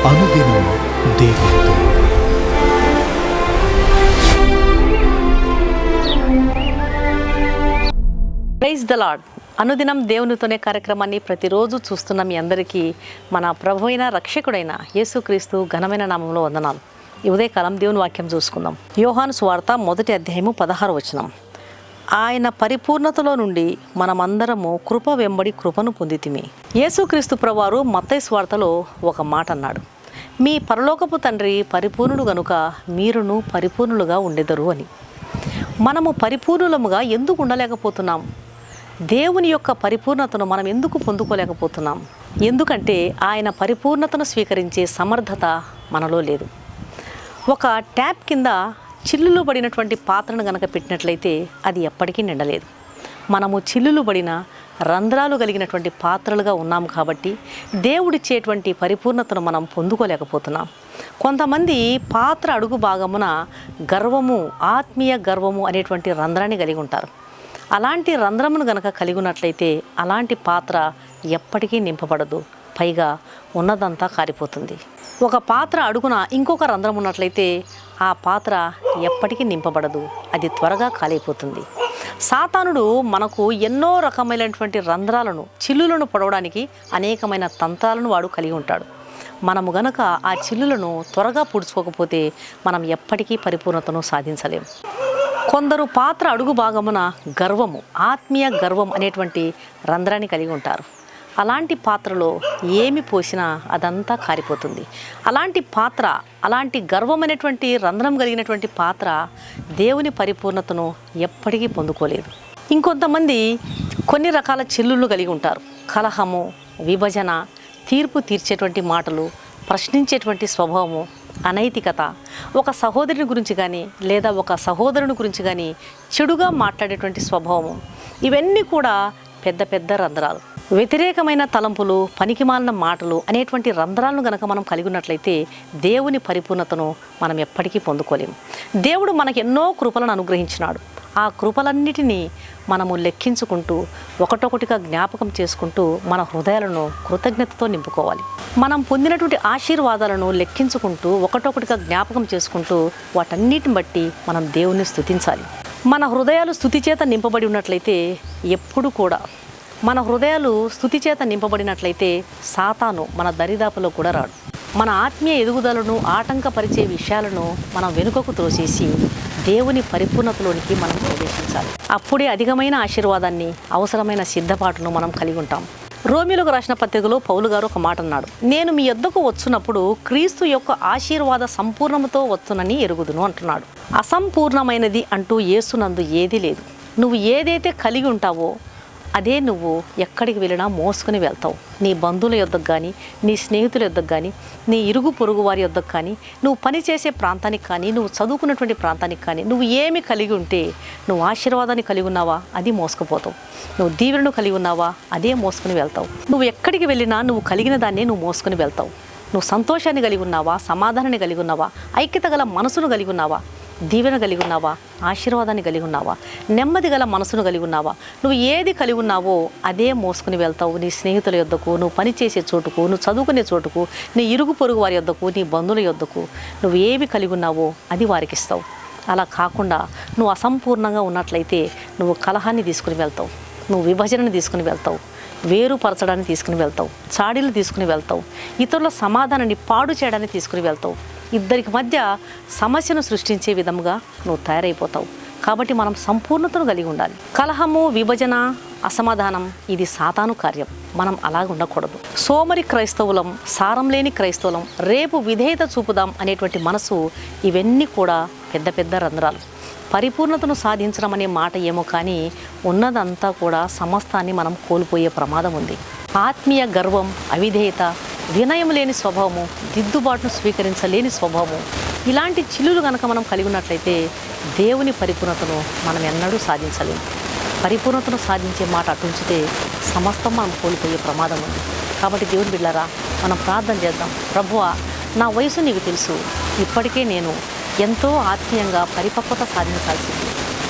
అనుదినం దేవునితో. Praise the Lord. అనుదినం దేవునితోనే కార్యక్రమాన్ని ప్రతిరోజు చూస్తున్న మీ అందరికీ మన ప్రభు అయిన రక్షకుడైన యేసుక్రీస్తు ఘనమైన నామంలో వందనాలు. ఈ ఉదయకాలం దేవుని వాక్యం చూసుకుందాం. యోహాను సువార్త 1వ అధ్యాయము 16వ వచనం. ఆయన పరిపూర్ణతలో నుండి మనమందరము కృప వెంబడి కృపను పొందితిమి. యేసుక్రీస్తు ప్రభువారు మత్తయి సువార్తలో ఒక మాట అన్నాడు, మీ పరలోకపు తండ్రి పరిపూర్ణుడు గనుక మీరును పరిపూర్ణులుగా ఉండెదరు అని. మనము పరిపూర్ణులముగా ఎందుకు ఉండలేకపోతున్నాం? దేవుని యొక్క పరిపూర్ణతను మనం ఎందుకు పొందుకోలేకపోతున్నాం? ఎందుకంటే ఆయన పరిపూర్ణతను స్వీకరించే సమర్థత మనలో లేదు. ఒక ట్యాప్ కింద చిల్లులు పడినటువంటి పాత్రను గనక పెట్టినట్లయితే అది ఎప్పటికీ నిండలేదు. మనము చిల్లులు పడిన రంధ్రాలు కలిగినటువంటి పాత్రలుగా ఉన్నాం కాబట్టి దేవుడిచ్చేటువంటి పరిపూర్ణతను మనం పొందుకోలేకపోతున్నాం. కొంతమంది పాత్ర అడుగు భాగమున గర్వము, ఆత్మీయ గర్వము అనేటువంటి రంధ్రాన్ని కలిగి ఉంటారు. అలాంటి రంధ్రమును గనక కలిగి ఉన్నట్లయితే అలాంటి పాత్ర ఎప్పటికీ నింపబడదు, పైగా ఉన్నదంతా కారిపోతుంది. ఒక పాత్ర అడుగున ఇంకొక రంధ్రం ఉన్నట్లయితే ఆ పాత్ర ఎప్పటికీ నింపబడదు, అది త్వరగా కాలిపోతుంది. సాతానుడు మనకు ఎన్నో రకమైనటువంటి రంధ్రాలను, చిల్లులను పొడవడానికి అనేకమైన తంత్రాలను వాడు కలిగి ఉంటాడు. మనము గనక ఆ చిల్లులను త్వరగా పుడుచుకోకపోతే మనం ఎప్పటికీ పరిపూర్ణతను సాధించలేము. కొందరు పాత్ర అడుగు భాగమున గర్వము, ఆత్మీయ గర్వం అనేటువంటి రంధ్రాన్ని కలిగి ఉంటారు. అలాంటి పాత్రలో ఏమి పోసినా అదంతా కారిపోతుంది. అలాంటి పాత్ర, అలాంటి గర్వం అనేటువంటి రంధ్రం కలిగినటువంటి పాత్ర దేవుని పరిపూర్ణతను ఎప్పటికీ పొందుకోలేదు. ఇంకొంతమంది కొన్ని రకాల చిల్లులు కలిగి ఉంటారు. కలహము, విభజన, తీర్పు తీర్చేటువంటి మాటలు, ప్రశ్నించేటువంటి స్వభావము, అనైతికత, ఒక సహోదరుని గురించి కానీ లేదా ఒక సహోదరుని గురించి కానీ చెడుగా మాట్లాడేటువంటి స్వభావము, ఇవన్నీ కూడా పెద్ద పెద్ద రంధ్రాలు. వ్యతిరేకమైన తలంపులు, పనికిమాలిన మాటలు అనేటువంటి రంధ్రాలను గనక మనం కలిగి ఉన్నట్లయితే దేవుని పరిపూర్ణతను మనం ఎప్పటికీ పొందుకోలేము. దేవుడు మనకు ఎన్నో కృపలను అనుగ్రహించినాడు. ఆ కృపలన్నిటినీ మనము లెక్కించుకుంటూ ఒకటొకటిగా జ్ఞాపకం చేసుకుంటూ మన హృదయాలను కృతజ్ఞతతో నింపుకోవాలి. మనం పొందినటువంటి ఆశీర్వాదాలను లెక్కించుకుంటూ ఒకటొకటిగా జ్ఞాపకం చేసుకుంటూ వాటన్నిటిని బట్టి మనం దేవుణ్ణి స్తుతించాలి. మన హృదయాలు స్తుతి చేత నింపబడి ఉన్నట్లయితే ఎప్పుడు కూడా మన హృదయాలు స్తుతి చేత నింపబడినట్లయితే సాతాను మన దరిదాపులో కూడా రాడు. మన ఆత్మీయ ఎదుగుదలను ఆటంకపరిచే విషయాలను మనం వెనుకకు త్రోసేసి దేవుని పరిపూర్ణతలోనికి మనం ప్రవేశించాలి. అప్పుడే అధికమైన ఆశీర్వాదాన్ని, అవసరమైన సిద్ధపాటును మనం కలిగి ఉంటాం. రోమీయులకు రాసిన పత్రికలో పౌలు గారు ఒక మాట అన్నాడు, నేను మీ యొద్దకు వచ్చున్నప్పుడు క్రీస్తు యొక్క ఆశీర్వాద సంపూర్ణముతో వచ్చునని ఎరుగుదును అంటున్నాడు. అసంపూర్ణమైనది అంటూ యేసునందు ఏదీ లేదు. నువ్వు ఏదైతే కలిగి ఉంటావో అదే నువ్వు ఎక్కడికి వెళ్ళినా మోసుకుని వెళ్తావు. నీ బంధువుల యొద్దకు కానీ, నీ స్నేహితుల యొద్దకు కానీ, నీ ఇరుగు పొరుగు వారి యొద్దకు కానీ, నువ్వు పనిచేసే ప్రాంతానికి కానీ, నువ్వు చదువుకున్నటువంటి ప్రాంతానికి కానీ, నువ్వు ఏమి కలిగి ఉంటే, నువ్వు ఆశీర్వాదాన్ని కలిగి ఉన్నావా అది మోసుకుపోతావు. నువ్వు దీవెనను కలిగి ఉన్నావా అదే మోసుకుని వెళ్తావు. నువ్వు ఎక్కడికి వెళ్ళినా నువ్వు కలిగిన దాన్నే నువ్వు మోసుకుని వెళ్తావు. నువ్వు సంతోషాన్ని కలిగి ఉన్నావా, సమాధానాన్ని కలిగి ఉన్నావా, ఐక్యత గల మనసును కలిగి ఉన్నావా, దీవెన కలిగి ఉన్నావా, ఆశీర్వాదాన్ని కలిగి ఉన్నావా, నెమ్మది గల మనసును కలిగి ఉన్నావా, నువ్వు ఏది కలిగి ఉన్నావో అదే మోసుకుని వెళ్తావు. నీ స్నేహితుల యొద్దకు, నువ్వు పనిచేసే చోటుకు, నువ్వు చదువుకునే చోటుకు, నీ ఇరుగు పొరుగు వారి యొద్దకు, నీ బంధువుల యొద్దకు నువ్వు ఏవి కలిగి ఉన్నావో అది వారికి ఇస్తావు. అలా కాకుండా నువ్వు అసంపూర్ణంగా ఉన్నట్లయితే నువ్వు కలహాన్ని తీసుకుని వెళ్తావు, నువ్వు విభజనని తీసుకుని వెళ్తావు, వేరుపరచడాన్ని తీసుకుని వెళ్తావు, చాడీలు తీసుకుని వెళ్తావు, ఇతరుల సమాధానాన్ని పాడు చేయడాన్ని తీసుకుని వెళ్తావు. ఇద్దరికి మధ్య సమస్యను సృష్టించే విధముగా నువ్వు తయారైపోతావు. కాబట్టి మనం సంపూర్ణతను కలిగి ఉండాలి. కలహము, విభజన, అసమాధానం ఇది సాతాను కార్యం. మనం అలాగ ఉండకూడదు. సోమరి క్రైస్తవులం, సారం లేని క్రైస్తవులం, రేపు విధేయత చూపుదాం అనేటువంటి మనసు, ఇవన్నీ కూడా పెద్ద పెద్ద రంధ్రాలు. పరిపూర్ణతను సాధించడం అనే మాట ఏమో కానీ ఉన్నదంతా కూడా సమస్తాన్ని మనం కోల్పోయే ప్రమాదం ఉంది. ఆత్మీయ గర్వం, అవిధేయత, వినయం లేని స్వభావము, దిద్దుబాటును స్వీకరించలేని స్వభావము, ఇలాంటి చిల్లులు కనుక మనం కలిగి ఉన్నట్లయితే దేవుని పరిపూర్ణతను మనం ఎన్నడూ సాధించలేము. పరిపూర్ణతను సాధించే మాట అటుంచితే సమస్తం మనం కోల్పోయే ప్రమాదం ఉంది. కాబట్టి దేవుని బిడ్డలారా, మనం ప్రార్థన చేద్దాం. ప్రభువా, నా వయసు నీకు తెలుసు, ఇప్పటికే నేను ఎంతో ఆత్మీయంగా పరిపక్వత సాధించాల్సింది.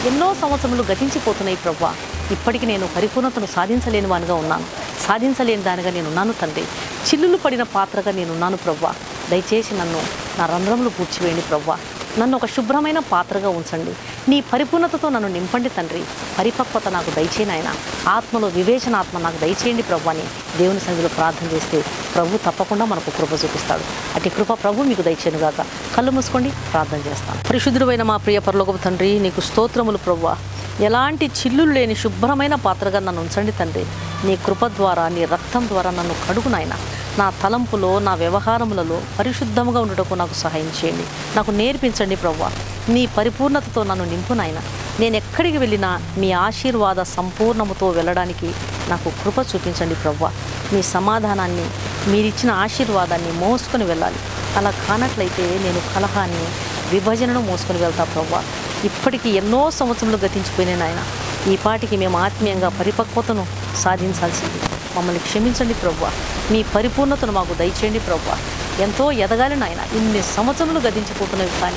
ఎన్నో సంవత్సరములు గతించిపోతున్నాయి ప్రభువా, ఇప్పటికి నేను పరిపూర్ణతను సాధించలేని వానిగా ఉన్నాను, సాధించలేని దానిగా నేనున్నాను తండ్రి. చిల్లులు పడిన పాత్రగా నేనున్నాను ప్రభువా. దయచేసి నన్ను నా రంధ్రములు పూడ్చివేయండి ప్రవ్వా. నన్ను ఒక శుభ్రమైన పాత్రగా ఉంచండి. నీ పరిపూర్ణతతో నన్ను నింపండి తండ్రి. పరిపక్వత నాకు దయచేయండి ఆయన. ఆత్మలో వివేచనాత్మ నాకు దయచేయండి ప్రభు అని దేవుని సన్నిధిలో ప్రార్థన చేస్తే ప్రభు తప్పకుండా మనకు కృప చూపిస్తాడు. అటు కృప ప్రభు మీకు దయచేయనుగాక. కళ్ళు మూసుకోండి, ప్రార్థన చేస్తాను. పరిశుద్ధుడైన మా ప్రియ పరలోకపు తండ్రి, నీకు స్తోత్రములు ప్రభువా. ఎలాంటి చిల్లులు లేని శుభ్రమైన పాత్రగా నన్ను ఉంచండి తండ్రి. నీ కృప ద్వారా, నీ రక్తం ద్వారా నన్ను కడుగు నాయనా. నా తలంపులో, నా వ్యవహారములలో పరిశుద్ధంగా ఉండటకు నాకు సహాయం చేయండి. నాకు నేర్పించండి ప్రభువా. నీ పరిపూర్ణతతో నన్ను నింపు నాయనా. నేను ఎక్కడికి వెళ్ళినా మీ ఆశీర్వాద సంపూర్ణముతో వెళ్ళడానికి నాకు కృప చూపించండి ప్రభువా. మీ సమాధానాన్ని, మీరిచ్చిన ఆశీర్వాదాన్ని మోసుకొని వెళ్ళాలి. అలా కానట్లయితే నేను కలహాన్ని, విభజనను మోసుకొని వెళ్తా ప్రభువా. ఇప్పటికీ ఎన్నో సంవత్సరాలు గతించిపోయినాయి నాయన. ఈ పాటికి మేము ఆత్మీయంగా పరిపక్వతను సాధించాల్సింది. మమ్మల్ని క్షమించండి ప్రభువా. మీ పరిపూర్ణతను మాకు దయచేయండి ప్రభువా. ఎంతో ఎదగాలి నాయన. ఇన్ని సంవత్సరములు గతించిపోతున్నవి కానీ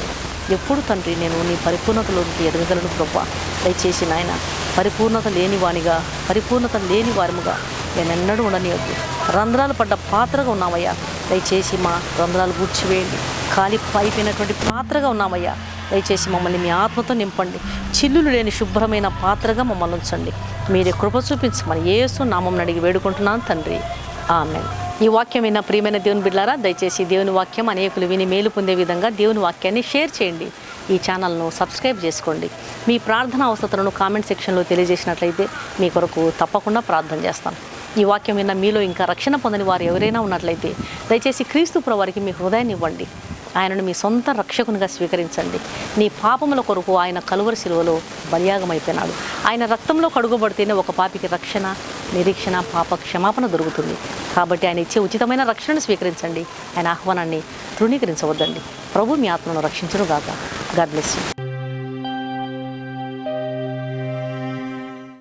ఎప్పుడు తండ్రి నేను నీ పరిపూర్ణతలోకి ఎదగగలను ప్రభువా. దయచేసి నాయన, పరిపూర్ణత లేని వానిగా, పరిపూర్ణత లేని వారముగా నేనెన్నడూ ఉండనియొద్దు. రంధ్రాలు పడ్డ పాత్రగా ఉన్నామయ్యా. దయచేసి మా రంధ్రాలు పూడ్చివేయండి. కాలి అయిపోయినటువంటి పాత్రగా ఉన్నామయ్యా. దయచేసి మమ్మల్ని మీ ఆత్మతో నింపండి. చిల్లులు లేని శుభ్రమైన పాత్రగా మమ్మల్ని ఉంచండి. మీరే కృప చూపించమని యేసు నామం అడిగి వేడుకుంటున్నాను తండ్రి. ఆమేన్. ఈ వాక్యమైన ప్రియమైన దేవుని బిడ్డలారా, దయచేసి దేవుని వాక్యం అనేకులు విని మేలు పొందే విధంగా దేవుని వాక్యాన్ని షేర్ చేయండి. ఈ ఛానల్ను సబ్స్క్రైబ్ చేసుకోండి. మీ ప్రార్థన అవసరతలను కామెంట్ సెక్షన్లో తెలియజేసినట్లయితే మీ కొరకు తప్పకుండా ప్రార్థన చేస్తాం. ఈ వాక్యం విన్న మీలో ఇంకా రక్షణ పొందని వారు ఎవరైనా ఉన్నట్లయితే దయచేసి క్రీస్తు ప్రభువారికి మీ హృదయాన్ని ఇవ్వండి. ఆయనను మీ సొంత రక్షకునిగా స్వీకరించండి. నీ పాపముల కొరకు ఆయన కలువరి శిలువలో బలియాగమైపోయినాడు. ఆయన రక్తంలో కడుగబడితేనే ఒక పాపికి రక్షణ, నిరీక్షణ, పాప క్షమాపణ దొరుకుతుంది. కాబట్టి ఆయన ఇచ్చే ఉచితమైన రక్షణను స్వీకరించండి. ఆయన ఆహ్వానాన్ని తృణీకరించవద్దండి. ప్రభు మీ ఆత్మను రక్షించును గాక. God bless you.